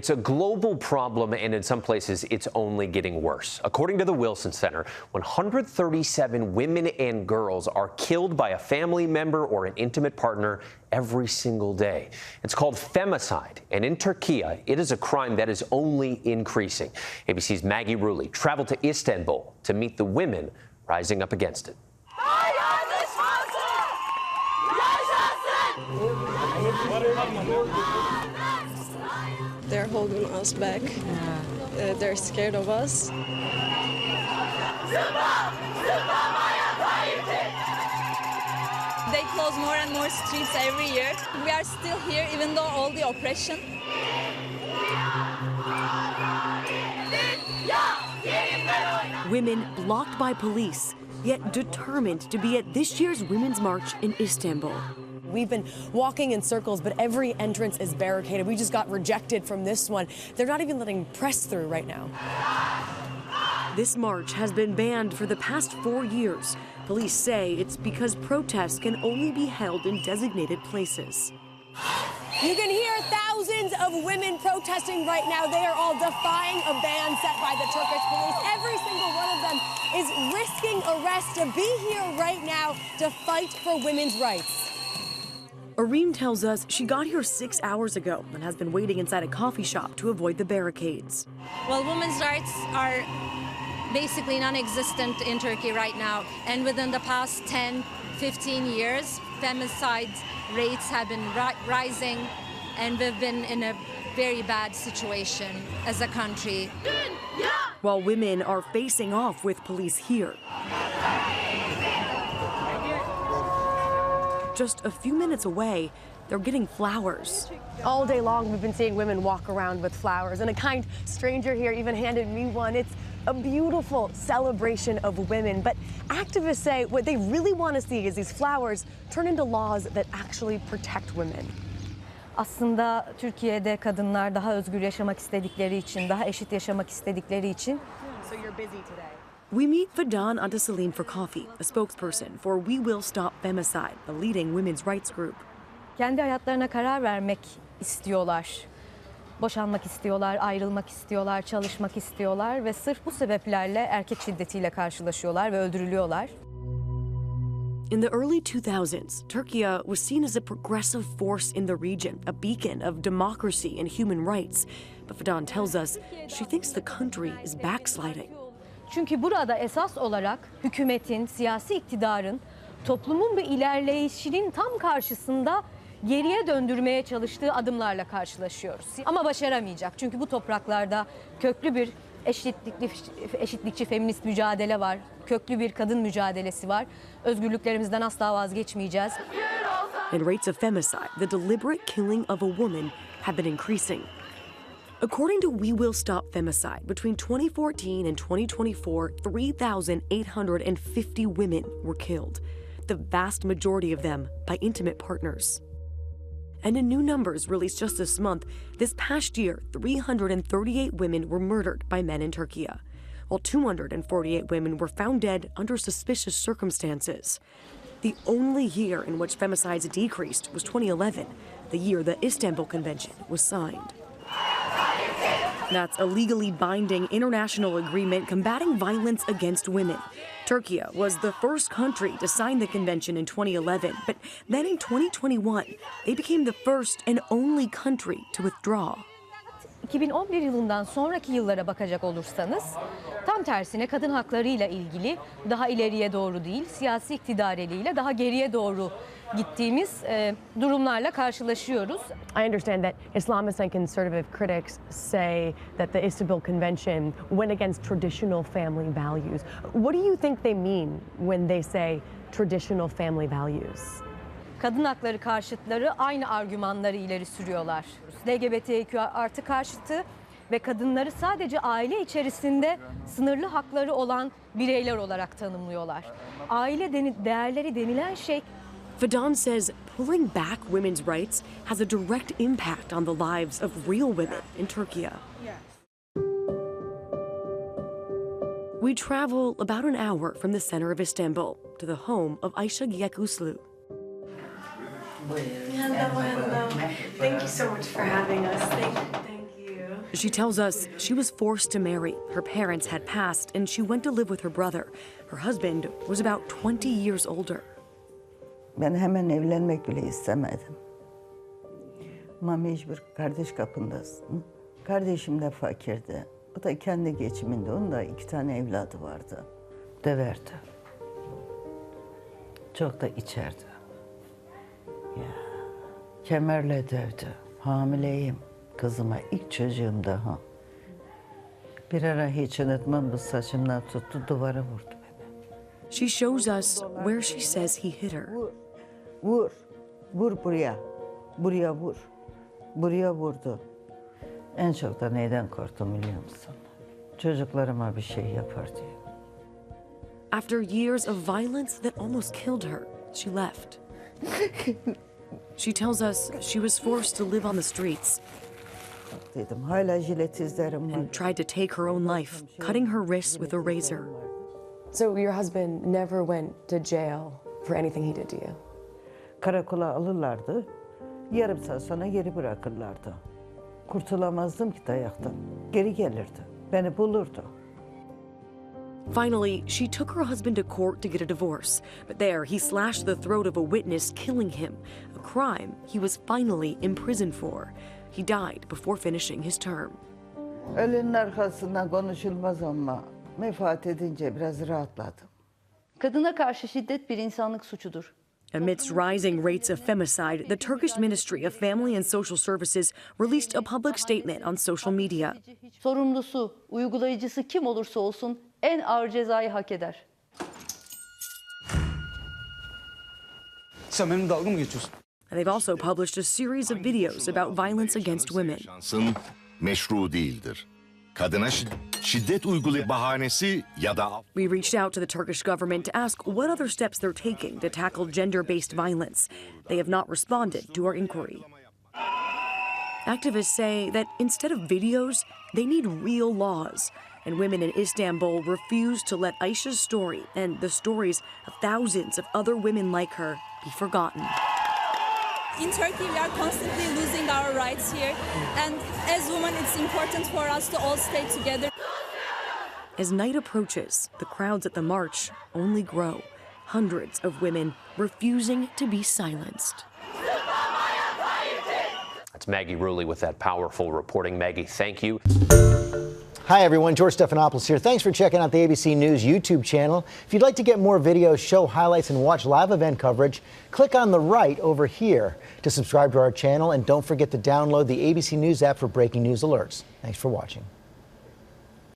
It's a global problem, and in some places, it's only getting worse. According to the Wilson Center, 137 women and girls are killed by a family member or an intimate partner every single day. It's called femicide, and in Turkey, it is a crime that is only increasing. ABC's Maggie Rulli traveled to Istanbul to meet the women rising up against it. They're holding us back. They're scared of us. They close more and more streets every year. We are still here even though all the oppression. Women blocked by police, yet determined to be at this year's Women's March in Istanbul. We've been walking in circles, but every entrance is barricaded. We just got rejected from this one. They're not even letting press through right now. This march has been banned for the past 4 years. Police say it's because protests can only be held in designated places. You can hear thousands of women protesting right now. They are all defying a ban set by the Turkish police. Every single one of them is risking arrest to be here right now to fight for women's rights. Irene tells us she got here 6 hours ago and has been waiting inside a coffee shop to avoid the barricades. Well, women's rights are basically non-existent in Turkey right now. And within the past 10, 15 years, femicide rates have been rising, and we've been in a very bad situation as a country. While women are facing off with police here, just a few minutes away, they're getting flowers. All day long, we've been seeing women walk around with flowers, and a kind stranger here even handed me one. It's a beautiful celebration of women, but activists say what they really want to see is these flowers turn into laws that actually protect women. Aslında Türkiye'de kadınlar daha özgür yaşamak istedikleri için, daha eşit yaşamak istedikleri için. So you're busy today. We meet Fidan Antasalim for coffee, a spokesperson for We Will Stop Femicide, a leading women's rights group. Kendi hayatlarına karar vermek istiyorlar. Boşanmak istiyorlar, ayrılmak istiyorlar, çalışmak istiyorlar ve sırf bu sebeplerle erkek şiddetiyle karşılaşıyorlar ve öldürülüyorlar. In the early 2000s, Turkey was seen as a progressive force in the region, a beacon of democracy and human rights. But Fidan tells us she thinks the country is backsliding. Çünkü burada esas olarak hükümetin, siyasi iktidarın toplumun bir ilerleyişinin tam karşısında geriye döndürmeye çalıştığı adımlarla karşılaşıyoruz. Ama başaramayacak. Çünkü bu topraklarda köklü bir eşitlikçi feminist mücadele var. Köklü bir kadın mücadelesi var. Özgürlüklerimizden asla vazgeçmeyeceğiz. And rates of femicide, the deliberate killing of a woman, have been increasing. According to We Will Stop Femicide, between 2014 and 2024, 3,850 women were killed, the vast majority of them by intimate partners. And in new numbers released just this month, this past year, 338 women were murdered by men in Turkey, while 248 women were found dead under suspicious circumstances. The only year in which femicides decreased was 2011, the year the Istanbul Convention was signed. That's a legally binding international agreement combating violence against women. Turkey was the first country to sign the convention in 2011, but then in 2021, they became the first and only country to withdraw. 2011 yılından sonraki yıllara bakacak olursanız, tam tersine kadın haklarıyla ilgili daha ileriye doğru değil, siyasi iktidar eliyle daha geriye doğru gittiğimiz durumlarla karşılaşıyoruz. I understand that Islamist and conservative critics say that the Istanbul Convention went against traditional family values. What do you think they mean when they say traditional family values? Kadın hakları karşıtları aynı argümanları ileri sürüyorlar. LGBTQ artı karşıtı ve kadınları sadece aile içerisinde sınırlı hakları olan bireyler olarak tanımlıyorlar. Aile değerleri denilen şey. Fidan says pulling back women's rights has a direct impact on the lives of real women in Turkey. We travel about an hour from the center of Istanbul to the home of Ayşe Gekuslu. Hello. Thank you so much for having us. Thank you. She tells us she was forced to marry. Her parents had passed, and she went to live with her brother. Her husband was about 20 years older. Ben hemen evlenmek bile istemedim. Ama mecbur kardeş kapındasın. Kardeşim de fakirdi. O da kendi geçiminde. Onun da 2 tane evladı vardı. Döverdi. Çok da içerdi. Ya, kemerle dövdü. Hamileyim. Kızıma ilk çocuğum daha. Bir ara hiç unutmam, bu saçımdan tuttu, duvara vurdu beni. She shows us where she says he hit her. Vur, vur, vur buraya. Buraya vur. Buraya vurdu. En çok da neyden korktum biliyor musun? Çocuklarıma bir şey yapar diye. After years of violence that almost killed her, she left. She tells us she was forced to live on the streets Dedim, hala jilet izlerim var. and tried to take her own life, cutting her wrists with a razor. So your husband never went to jail for anything he did to you? Karakola alırlardı. Yarım saat sonra geri bırakırlardı. Kurtulamazdım ki dayaktan. Geri gelirdi. Beni bulurdu. Finally, she took her husband to court to get a divorce, but there he slashed the throat of a witness, killing him, a crime he was finally imprisoned for. He died before finishing his term. Ölünün arkasından konuşulmaz ama vefat edince biraz rahatladım. Kadına karşı şiddet bir insanlık suçudur. Amidst rising rates of femicide, the Turkish Ministry of Family and Social Services released a public statement on social media. Sorumlusu, uygulayıcısı kim olursa olsun en ağır cezayı hak eder. Sen benimle dalga mı geçiyorsun? And they've also published a series of videos about violence against women. Şansın meşru değildir. Kadına şiddet uygulayan bahanesi ya da... We reached out to the Turkish government to ask what other steps they're taking to tackle gender-based violence. They have not responded to our inquiry. Activists say that instead of videos, they need real laws. And women in Istanbul refuse to let Aisha's story and the stories of thousands of other women like her be forgotten. In Turkey, we are constantly losing our rights here. And as women, it's important for us to all stay together. As night approaches, the crowds at the march only grow. Hundreds of women refusing to be silenced. That's Maggie Rulli with that powerful reporting. Maggie, thank you. Hi, everyone. George Stephanopoulos here. Thanks for checking out the ABC News YouTube channel. If you'd like to get more videos, show highlights, and watch live event coverage, click on the right over here to subscribe to our channel. And don't forget to download the ABC News app for breaking news alerts. Thanks for watching.